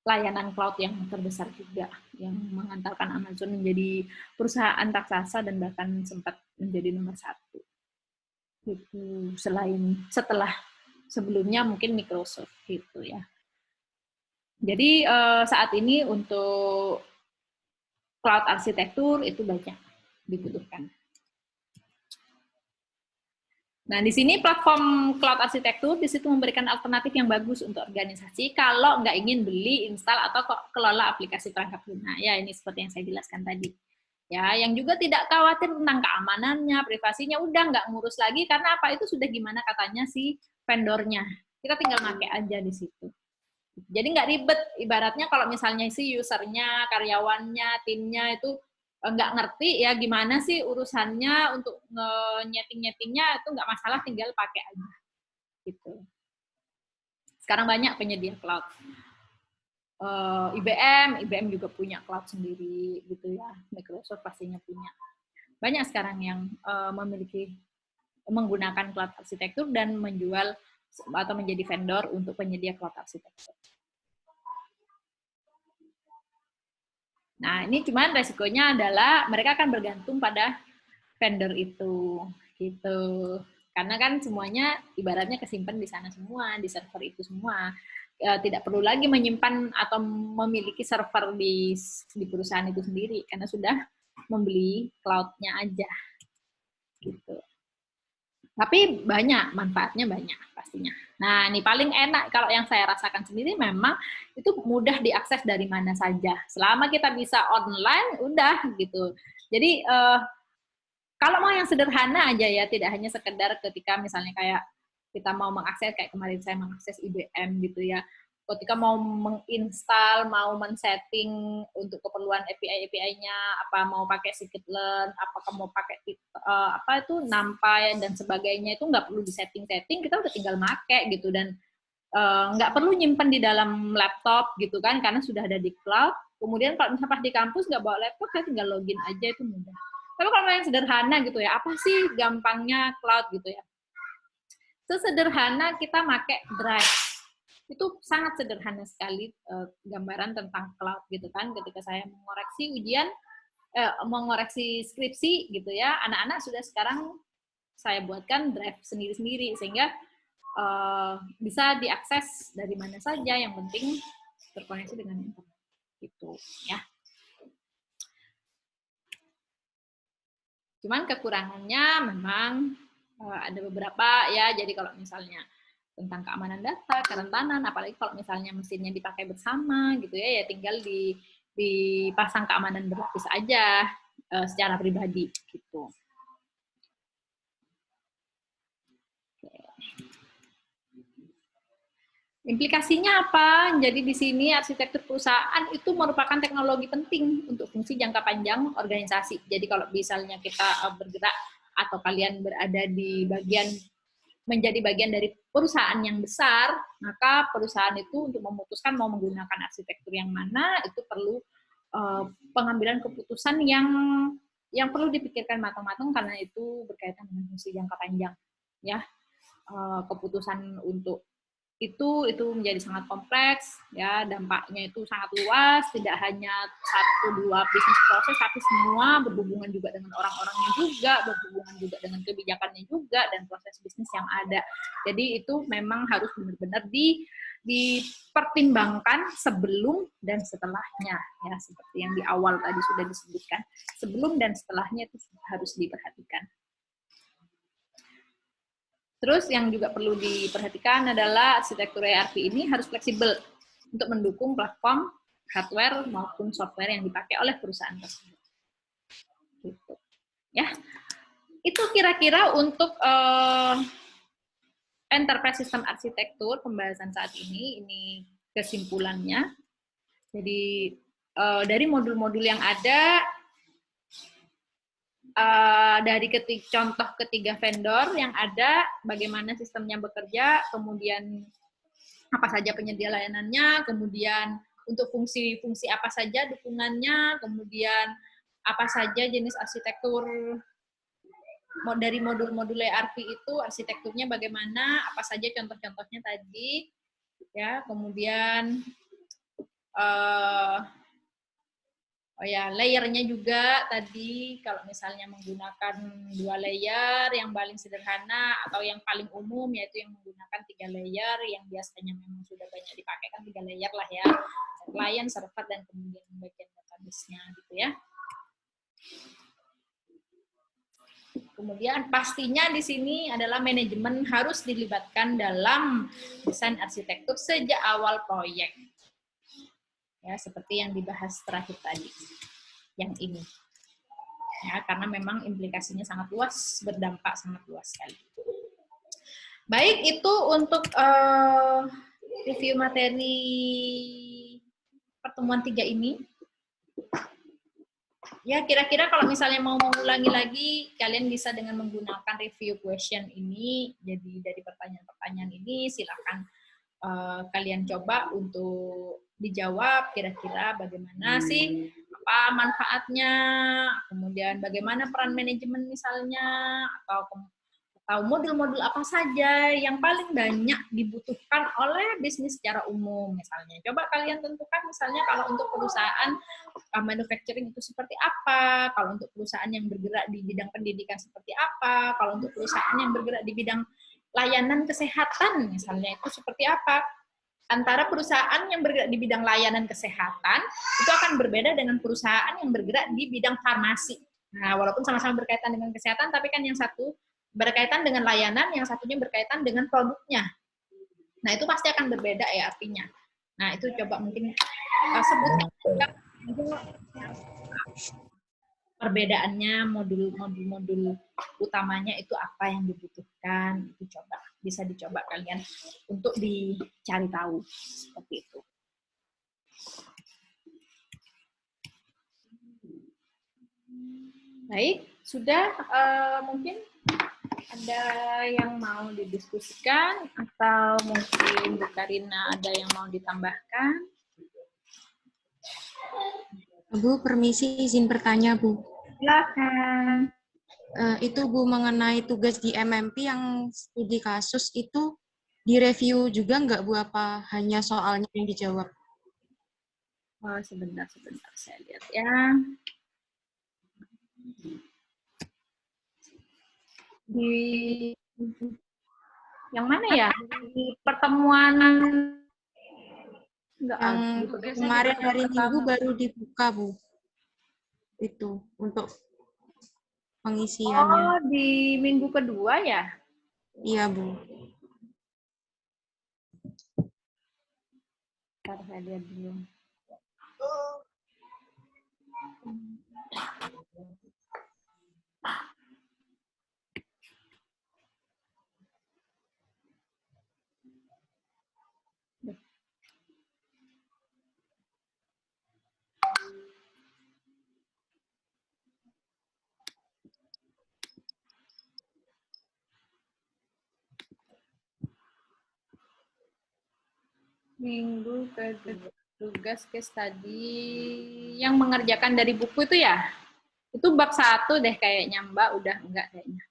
layanan cloud yang terbesar juga, yang mengantarkan Amazon menjadi perusahaan raksasa dan bahkan sempat menjadi nomor 1. Itu setelah sebelumnya mungkin Microsoft gitu ya. Jadi saat ini untuk cloud arsitektur itu banyak dibutuhkan. Nah, di sini platform cloud arsitektur di situ memberikan alternatif yang bagus untuk organisasi kalau nggak ingin beli, install, atau kelola aplikasi perangkat lunak. Ya, ini seperti yang saya jelaskan tadi. Ya, yang juga tidak khawatir tentang keamanannya, privasinya, udah nggak ngurus lagi karena apa itu sudah gimana katanya si vendornya. Kita tinggal pakai aja di situ. Jadi nggak ribet, ibaratnya kalau misalnya si usernya, karyawannya, timnya itu nggak ngerti ya gimana sih urusannya untuk nyeting-nyetingnya itu nggak masalah, tinggal pakai aja gitu. Sekarang banyak penyedia cloud. IBM juga punya cloud sendiri gitu ya. Microsoft pastinya punya. Banyak sekarang yang menggunakan cloud arsitektur dan menjual atau menjadi vendor untuk penyedia cloud arsitektur. Nah, ini cuman resikonya adalah mereka akan bergantung pada vendor itu, gitu. Karena kan semuanya ibaratnya kesimpan di sana semua, di server itu semua. Tidak perlu lagi menyimpan atau memiliki server di perusahaan itu sendiri, karena sudah membeli cloud-nya aja, gitu. Tapi banyak, manfaatnya banyak pastinya. Nah, ini paling enak kalau yang saya rasakan sendiri memang itu mudah diakses dari mana saja. Selama kita bisa online, udah gitu. Jadi kalau mau yang sederhana aja ya, tidak hanya sekedar ketika misalnya kayak kita mau mengakses, kayak kemarin saya mengakses IBM gitu ya, ketika mau menginstal, mau men-setting untuk keperluan API-API-nya, apa mau pakai scikit-learn, apakah mau pakai apa itu NumPy dan sebagainya, itu nggak perlu di-setting-setting, kita udah tinggal make gitu, dan nggak perlu nyimpen di dalam laptop gitu kan, karena sudah ada di cloud. Kemudian kalau misalnya pas di kampus nggak bawa laptop, saya tinggal login aja, itu mudah. Tapi kalau yang sederhana gitu ya, apa sih gampangnya cloud gitu ya? Sesederhana kita pakai Drive. Itu sangat sederhana sekali gambaran tentang cloud gitu kan. Ketika saya mengoreksi ujian, mengoreksi skripsi gitu ya, anak-anak sudah sekarang saya buatkan Drive sendiri-sendiri sehingga bisa diakses dari mana saja, yang penting terkoneksi dengan internet gitu ya. Cuman kekurangannya memang ada beberapa ya, jadi kalau misalnya tentang keamanan data, kerentanan, apalagi kalau misalnya mesinnya dipakai bersama gitu ya, ya tinggal dipasang keamanan berlapis aja secara pribadi gitu. Implikasinya apa? Jadi di sini arsitektur perusahaan itu merupakan teknologi penting untuk fungsi jangka panjang organisasi. Jadi kalau misalnya kita bergerak atau kalian berada di bagian menjadi bagian dari perusahaan yang besar, maka perusahaan itu untuk memutuskan mau menggunakan arsitektur yang mana itu perlu pengambilan keputusan yang perlu dipikirkan matang-matang karena itu berkaitan dengan fungsi jangka panjang, ya. Keputusan untuk itu menjadi sangat kompleks ya, dampaknya itu sangat luas, tidak hanya satu dua bisnis proses tapi semua berhubungan juga dengan orang-orangnya juga, berhubungan juga dengan kebijakannya juga dan proses bisnis yang ada. Jadi itu memang harus benar-benar dipertimbangkan sebelum dan setelahnya ya, seperti yang di awal tadi sudah disebutkan, sebelum dan setelahnya itu harus diperhatikan. Terus yang juga perlu diperhatikan adalah arsitektur ERP ini harus fleksibel untuk mendukung platform hardware maupun software yang dipakai oleh perusahaan tersebut. Gitu. Ya, itu kira-kira untuk enterprise system arsitektur pembahasan saat ini. Ini kesimpulannya. Jadi dari modul-modul yang ada, dari contoh ketiga vendor yang ada, bagaimana sistemnya bekerja, kemudian apa saja penyedia layanannya, kemudian untuk fungsi-fungsi apa saja dukungannya, kemudian apa saja jenis arsitektur dari modul-modul ERP itu, arsitekturnya bagaimana, apa saja contoh-contohnya tadi, ya, kemudian oh ya, layernya juga tadi, kalau misalnya menggunakan 2 layer, yang paling sederhana atau yang paling umum yaitu yang menggunakan 3 layer, yang biasanya memang sudah banyak dipakai kan 3 layer lah ya, client, server, dan kemudian bagian database-nya gitu ya. Kemudian pastinya di sini adalah manajemen harus dilibatkan dalam desain arsitektur sejak awal proyek. Ya, seperti yang dibahas terakhir tadi. Yang ini. Ya, karena memang implikasinya sangat luas, berdampak sangat luas sekali. Baik, itu untuk review materi pertemuan 3 ini. Ya, kira-kira kalau misalnya mau mengulangi lagi, kalian bisa dengan menggunakan review question ini. Jadi dari pertanyaan-pertanyaan ini, silakan kalian coba untuk dijawab kira-kira bagaimana sih, apa manfaatnya, kemudian bagaimana peran manajemen misalnya, atau modul-modul apa saja yang paling banyak dibutuhkan oleh bisnis secara umum misalnya. Coba kalian tentukan misalnya kalau untuk perusahaan manufacturing itu seperti apa, kalau untuk perusahaan yang bergerak di bidang pendidikan seperti apa, kalau untuk perusahaan yang bergerak di bidang layanan kesehatan misalnya itu seperti apa. Antara perusahaan yang bergerak di bidang layanan kesehatan itu akan berbeda dengan perusahaan yang bergerak di bidang farmasi. Nah, walaupun sama-sama berkaitan dengan kesehatan, tapi kan yang satu berkaitan dengan layanan, yang satunya berkaitan dengan produknya. Nah, itu pasti akan berbeda ya artinya. Nah, itu coba mungkin sebutkan perbedaannya, modul-modul utamanya itu apa yang dibutuhkan, itu coba bisa dicoba kalian untuk dicari tahu seperti itu. Baik, sudah mungkin ada yang mau didiskusikan atau mungkin Bu Karina ada yang mau ditambahkan? Bu, permisi izin bertanya, Bu. Silakan. Itu Bu, mengenai tugas di MMP yang studi kasus itu direview juga nggak Bu, apa hanya soalnya yang dijawab? Oh, sebentar saya lihat ya. Di yang mana ya? Di pertemuan enggak, yang kemarin hari Minggu baru dibuka, Bu. Itu untuk pengisiannya. Oh, di minggu kedua ya? Iya, Bu. Ntar saya lihat dulu. Minggu kedua tugas case tadi yang mengerjakan dari buku itu ya? Itu bab 1 deh kayaknya Mbak, udah enggak kayaknya.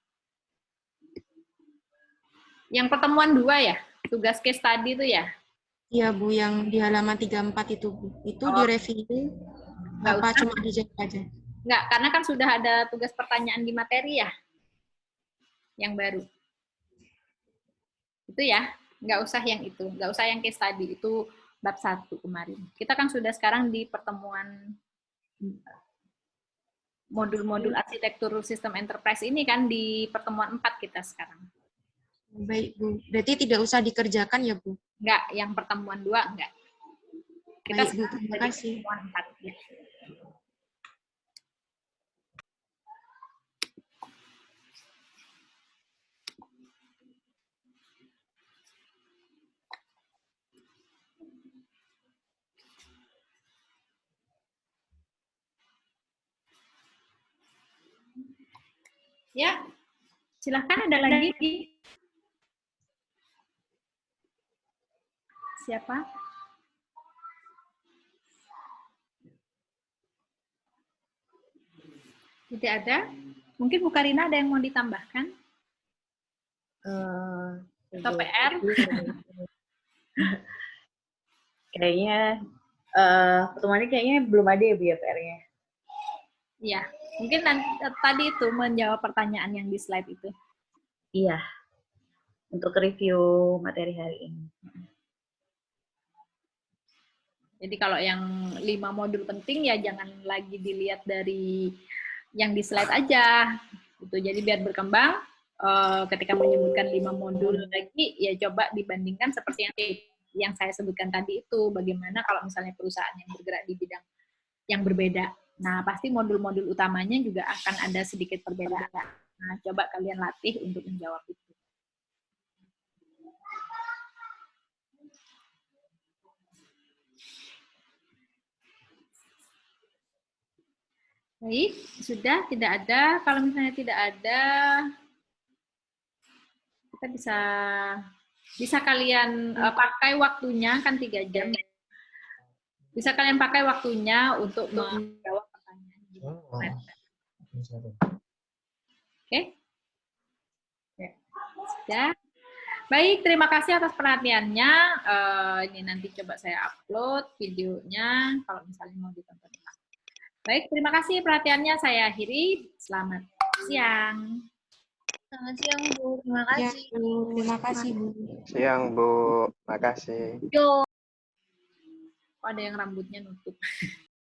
Yang pertemuan 2 ya? Tugas case tadi itu ya? Iya, Bu, yang di halaman 34 itu, Bu. Itu direview apa cuma dijawab aja? Enggak, karena kan sudah ada tugas pertanyaan di materi ya? Yang baru. Itu ya? Enggak usah yang itu, enggak usah yang case tadi, itu bab 1 kemarin. Kita kan sudah sekarang di pertemuan modul-modul arsitektur sistem enterprise ini kan di pertemuan 4 kita sekarang. Baik, Bu. Berarti tidak usah dikerjakan ya, Bu? Enggak, yang pertemuan 2 enggak. Kita baik, Bu. Terima kasih. Pertemuan 4 ya. Ya, silahkan ada lagi. Siapa? Tidak ada? Mungkin Bu Karina ada yang mau ditambahkan? Atau PR? Kayaknya pertemuan ini kayaknya belum ada ya Bu ya PR-nya. Iya, mungkin tadi itu menjawab pertanyaan yang di slide itu. Iya, untuk review materi hari ini. Jadi kalau yang 5 modul penting ya jangan lagi dilihat dari yang di slide aja. Gitu. Jadi biar berkembang, ketika menyebutkan 5 modul lagi, ya coba dibandingkan seperti yang saya sebutkan tadi itu, bagaimana kalau misalnya perusahaan yang bergerak di bidang yang berbeda. Nah, pasti modul-modul utamanya juga akan ada sedikit perbedaan. Nah, coba kalian latih untuk menjawab itu. Baik, sudah tidak ada. Kalau misalnya tidak ada, kita bisa kalian pakai waktunya, kan 3 jam. Bisa kalian pakai waktunya untuk menjawab pertanyaan. Oke? Sudah. Baik, terima kasih atas perhatiannya. Ini nanti coba saya upload videonya kalau misalnya mau ditonton. Baik, terima kasih perhatiannya. Saya akhiri. Selamat siang. Selamat siang, Bu. Terima Ya, kasih. Bu. Terima kasih, Bu. Siang, Bu. Makasih. Yo. Kok ada yang rambutnya nutup?